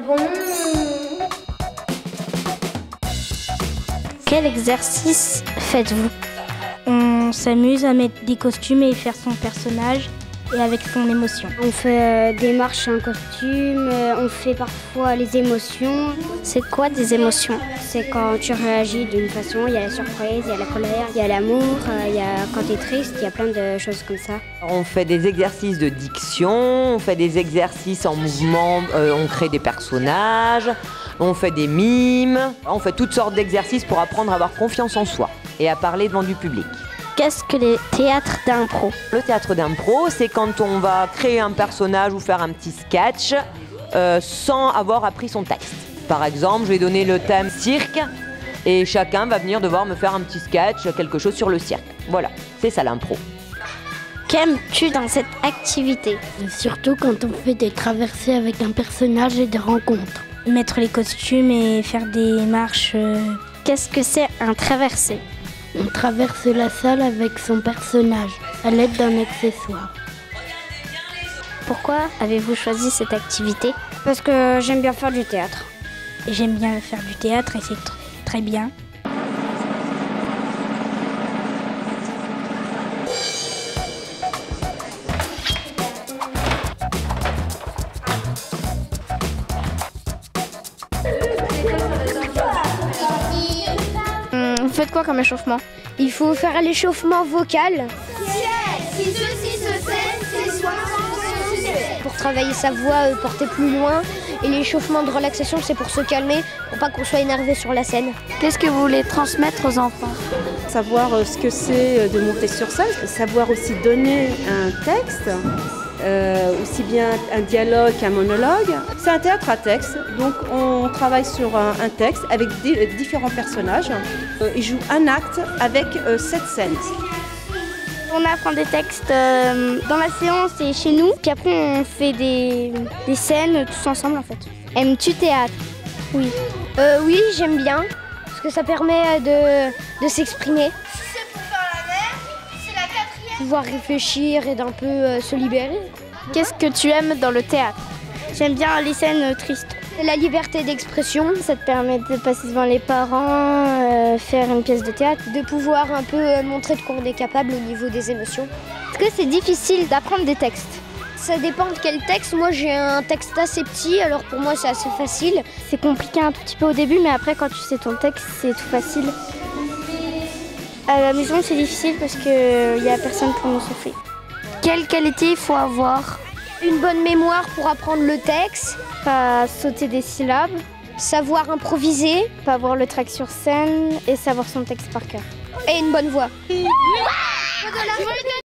bon. Quel exercice faites-vous? On s'amuse à mettre des costumes et faire son personnage et avec son émotion. On fait des marches en costume, on fait parfois les émotions. C'est quoi des émotions? C'est quand tu réagis d'une façon, il y a la surprise, il y a la colère, il y a l'amour, quand tu es triste, il y a plein de choses comme ça. On fait des exercices de diction, on fait des exercices en mouvement, on crée des personnages, on fait des mimes, on fait toutes sortes d'exercices pour apprendre à avoir confiance en soi et à parler devant du public. Qu'est-ce que les théâtres d'impro? Le théâtre d'impro, c'est quand on va créer un personnage ou faire un petit sketch sans avoir appris son texte. Par exemple, je vais donner le thème cirque et chacun va venir devoir me faire un petit sketch, quelque chose sur le cirque. Voilà, c'est ça l'impro. Qu'aimes-tu dans cette activité? Surtout quand on fait des traversées avec un personnage et des rencontres. Mettre les costumes et faire des marches. Qu'est-ce que c'est un traversé? On traverse la salle avec son personnage à l'aide d'un accessoire. Pourquoi avez-vous choisi cette activité? Parce que j'aime bien faire du théâtre. Et j'aime bien faire du théâtre et c'est très bien. Vous faites quoi comme échauffement? Il faut faire l'échauffement vocal. Pour travailler sa voix, porter plus loin. Et l'échauffement de relaxation, c'est pour se calmer, pour pas qu'on soit énervé sur la scène. Qu'est-ce que vous voulez transmettre aux enfants? Savoir ce que c'est de monter sur scène, savoir aussi donner un texte, aussi bien un dialogue qu'un monologue. C'est un théâtre à texte, donc on travaille sur un texte avec différents personnages. Ils jouent un acte avec 7 scènes. On apprend des textes dans la séance et chez nous, puis après on fait des scènes tous ensemble en fait. Aimes-tu théâtre? Oui. Oui, j'aime bien, parce que ça permet de s'exprimer. Pouvoir réfléchir et d'un peu se libérer. Qu'est-ce que tu aimes dans le théâtre? J'aime bien les scènes tristes. La liberté d'expression, ça te permet de passer devant les parents, faire une pièce de théâtre, de pouvoir un peu montrer de quoi on est capable au niveau des émotions. Est-ce que c'est difficile d'apprendre des textes? Ça dépend de quel texte. Moi, j'ai un texte assez petit, alors pour moi, c'est assez facile. C'est compliqué un tout petit peu au début, mais après, quand tu sais ton texte, c'est tout facile. À la maison, c'est difficile parce qu'il n'y a personne pour nous souffler. Quelle qualité il faut avoir? Une bonne mémoire pour apprendre le texte. Pas sauter des syllabes. Savoir improviser. Pas avoir le trac sur scène et savoir son texte par cœur. Et une bonne voix.